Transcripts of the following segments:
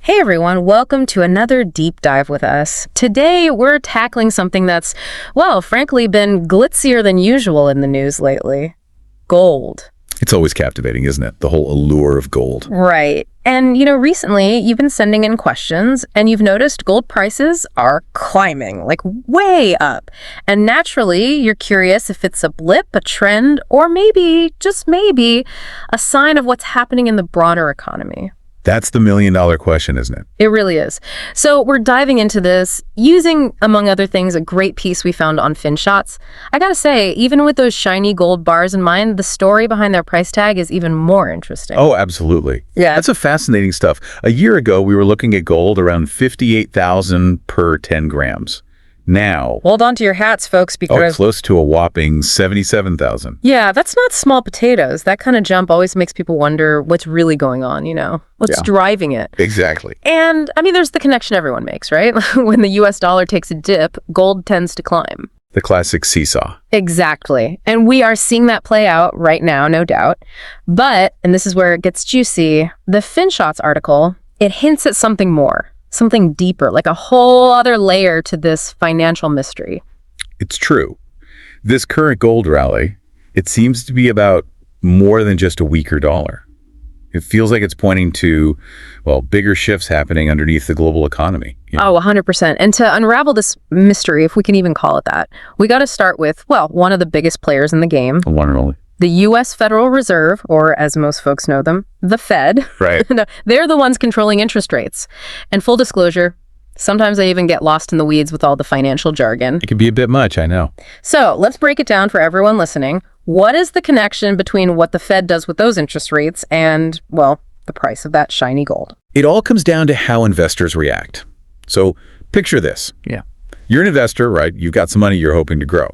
Hey everyone, welcome to another deep dive with us. Today we're tackling something that's, well, frankly been glitzier than usual in the news lately. Gold. It's always captivating, isn't it? The whole allure of gold. Right. And, recently you've been sending in questions and you've noticed gold prices are climbing, like way up. And naturally, you're curious if it's a blip, a trend, or maybe, just maybe, a sign of what's happening in the broader economy. That's the million-dollar question, isn't it? It really is. So we're diving into this using, among other things, a great piece we found on FinShots. I gotta say, even with those shiny gold bars in mind, the story behind their price tag is even more interesting. Oh, absolutely. Yeah. That's a fascinating stuff. A year ago, we were looking at gold around 58,000 per 10 grams. Now, Hold on to your hats, folks, because... close to a whopping 77,000. Yeah, that's not small potatoes. That kind of jump always makes people wonder what's really going on, What's driving it? Exactly. And, there's the connection everyone makes, right? When the US dollar takes a dip, gold tends to climb. The classic seesaw. Exactly. And we are seeing that play out right now, no doubt. But, and this is where it gets juicy, the FinShots article, it hints at something more. Something deeper, like a whole other layer to this financial mystery. It's true. This current gold rally, it seems to be about more than just a weaker dollar. It feels like it's pointing to, bigger shifts happening underneath the global economy. Oh, 100%. And to unravel this mystery, if we can even call it that, we got to start with, one of the biggest players in the game. The one and only. The U.S. Federal Reserve, or as most folks know them, the Fed. Right. No, they're the ones controlling interest rates. And full disclosure, sometimes I even get lost in the weeds with all the financial jargon. It can be a bit much, I know. So let's break it down for everyone listening. What is the connection between what the Fed does with those interest rates and, the price of that shiny gold? It all comes down to how investors react. So picture this. Yeah. You're an investor, right? You've got some money you're hoping to grow.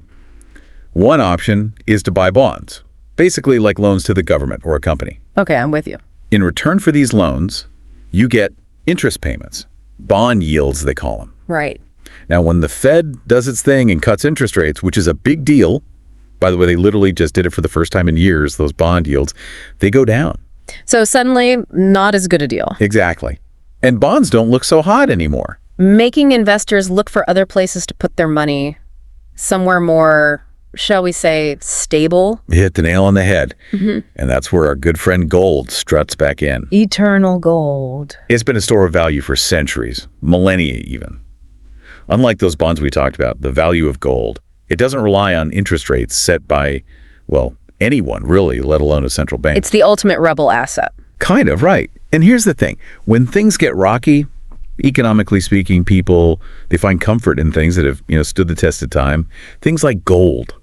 One option is to buy bonds. Basically like loans to the government or a company. Okay, I'm with you. In return for these loans, you get interest payments, bond yields they call them. Right. Now, when the Fed does its thing and cuts interest rates, which is a big deal, by the way, they literally just did it for the first time in years, those bond yields, they go down. So suddenly, not as good a deal. Exactly. And bonds don't look so hot anymore. Making investors look for other places to put their money, somewhere more, shall we say, stable. You hit the nail on the head. Mm-hmm. And that's where our good friend gold struts back in. Eternal gold. It's been a store of value for centuries, millennia even. Unlike those bonds we talked about, the value of gold, it doesn't rely on interest rates set by, anyone really, let alone a central bank. It's the ultimate rebel asset. Kind of, right. And here's the thing. When things get rocky, economically speaking, people, they find comfort in things that have, stood the test of time. Things like gold.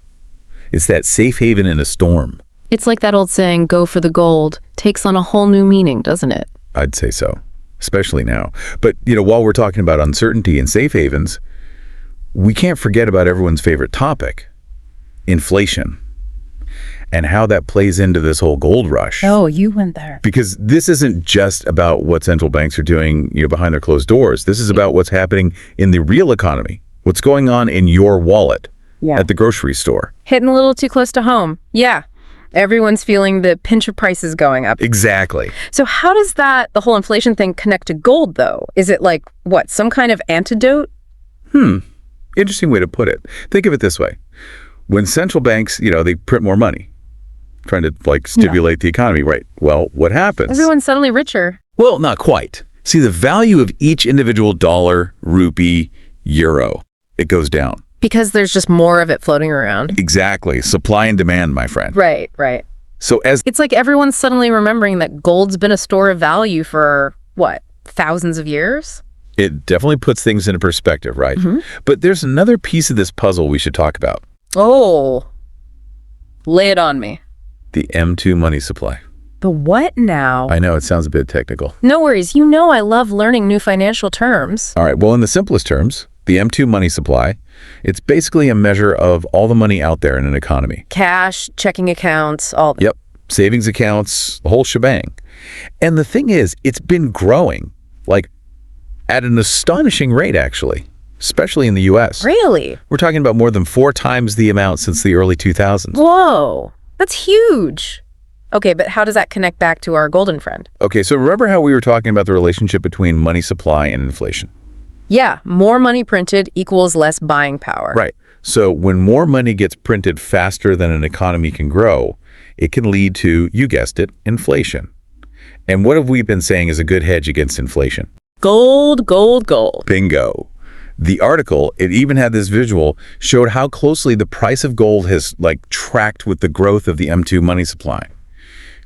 It's that safe haven in a storm. It's like that old saying, go for the gold, takes on a whole new meaning, doesn't it? I'd say so, especially now. But, while we're talking about uncertainty and safe havens, we can't forget about everyone's favorite topic, inflation, and how that plays into this whole gold rush. Oh, you went there. Because this isn't just about what central banks are doing, behind their closed doors. This is about what's happening in the real economy, what's going on in your wallet. Yeah. At the grocery store. Hitting a little too close to home. Yeah. Everyone's feeling the pinch of prices going up. Exactly. So how does the whole inflation thing connect to gold, though? Is it like, some kind of antidote? Interesting way to put it. Think of it this way. When central banks, they print more money, trying to, stimulate the economy, right? Well, what happens? Everyone's suddenly richer. Well, not quite. See, the value of each individual dollar, rupee, euro, it goes down. Because there's just more of it floating around. Exactly. Supply and demand, my friend. Right. So it's like everyone's suddenly remembering that gold's been a store of value for, thousands of years? It definitely puts things into perspective, right? Mm-hmm. But there's another piece of this puzzle we should talk about. Oh, lay it on me. The M2 money supply. The what now? I know, it sounds a bit technical. No worries. I love learning new financial terms. All right. Well, in the simplest terms, the M2 money supply, it's basically a measure of all the money out there in an economy. Cash, checking accounts, all that. Yep. Savings accounts, the whole shebang. And the thing is, it's been growing, at an astonishing rate, actually, especially in the U.S. Really? We're talking about more than 4 times the amount since the early 2000s. Whoa. That's huge. Okay, but how does that connect back to our golden friend? Okay, so remember how we were talking about the relationship between money supply and inflation? Yeah, more money printed equals less buying power. Right. So when more money gets printed faster than an economy can grow, it can lead to, you guessed it, inflation. And what have we been saying is a good hedge against inflation? Gold, gold, gold. Bingo. The article, it even had this visual, showed how closely the price of gold has tracked with the growth of the M2 money supply,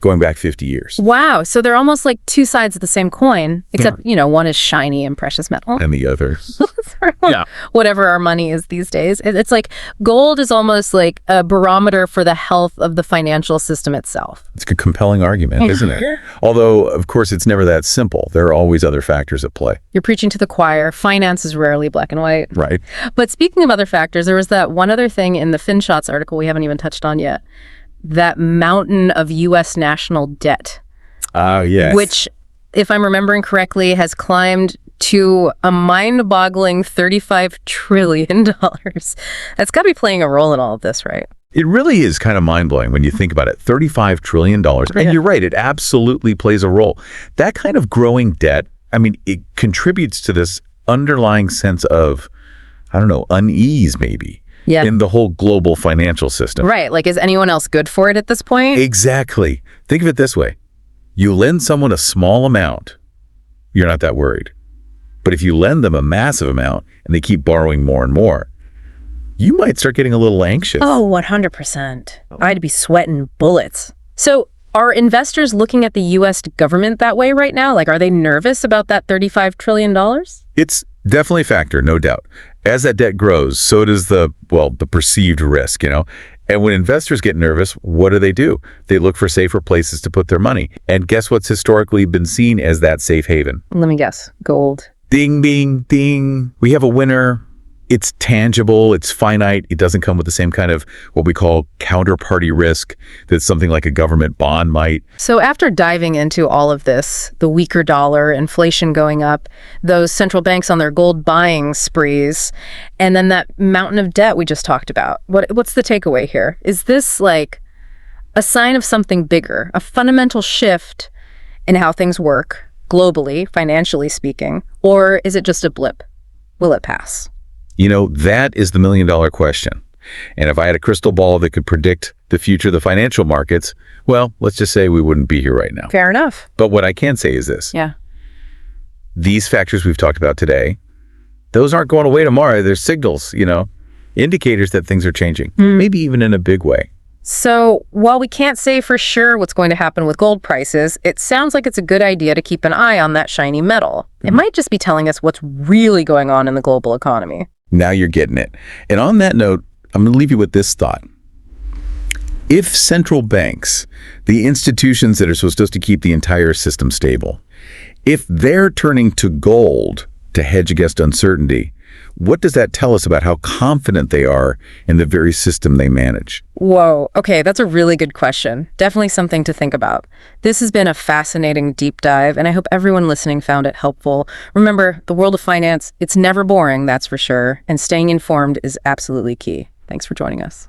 going back 50 years. Wow, so they're almost like two sides of the same coin, except, one is shiny and precious metal. And the other. Yeah. Whatever our money is these days. It's like gold is almost like a barometer for the health of the financial system itself. It's a compelling argument, isn't it? Although, of course, it's never that simple. There are always other factors at play. You're preaching to the choir. Finance is rarely black and white. Right. But speaking of other factors, there was that one other thing in the FinShots article we haven't even touched on yet. That mountain of U.S. national debt. Yes. Which, if I'm remembering correctly, has climbed to a mind-boggling $35 trillion. That's got to be playing a role in all of this, right? It really is kind of mind-blowing when you think about it. $35 trillion. And you're right, it absolutely plays a role. That kind of growing debt, it contributes to this underlying sense of, unease maybe. Yeah. In the whole global financial system. Right. Like, is anyone else good for it at this point? Exactly. Think of it this way. You lend someone a small amount, you're not that worried. But if you lend them a massive amount and they keep borrowing more and more, you might start getting a little anxious. Oh, 100%. I'd be sweating bullets. So are investors looking at the U.S. government that way right now? Like, are they nervous about that $35 trillion? It's definitely a factor, no doubt. As that debt grows, so does the perceived risk, And when investors get nervous, what do? They look for safer places to put their money. And guess what's historically been seen as that safe haven? Let me guess. Gold. Ding, ding, ding. We have a winner. It's tangible. It's finite. It doesn't come with the same kind of what we call counterparty risk that something like a government bond might. So after diving into all of this, the weaker dollar, inflation going up, those central banks on their gold buying sprees, and then that mountain of debt we just talked about, what's the takeaway here? Is this like a sign of something bigger, a fundamental shift in how things work globally, financially speaking, or is it just a blip? Will it pass? That is the million-dollar question. And if I had a crystal ball that could predict the future of the financial markets, well, let's just say we wouldn't be here right now. Fair enough. But what I can say is this. Yeah. These factors we've talked about today, those aren't going away tomorrow. They're signals, indicators that things are changing, maybe even in a big way. So while we can't say for sure what's going to happen with gold prices, it sounds like it's a good idea to keep an eye on that shiny metal. It might just be telling us what's really going on in the global economy. Now you're getting it. And on that note, I'm going to leave you with this thought. If central banks, the institutions that are supposed to keep the entire system stable, if they're turning to gold to hedge against uncertainty, what does that tell us about how confident they are in the very system they manage? Whoa. Okay, that's a really good question. Definitely something to think about. This has been a fascinating deep dive, and I hope everyone listening found it helpful. Remember, the world of finance, it's never boring, that's for sure, and staying informed is absolutely key. Thanks for joining us.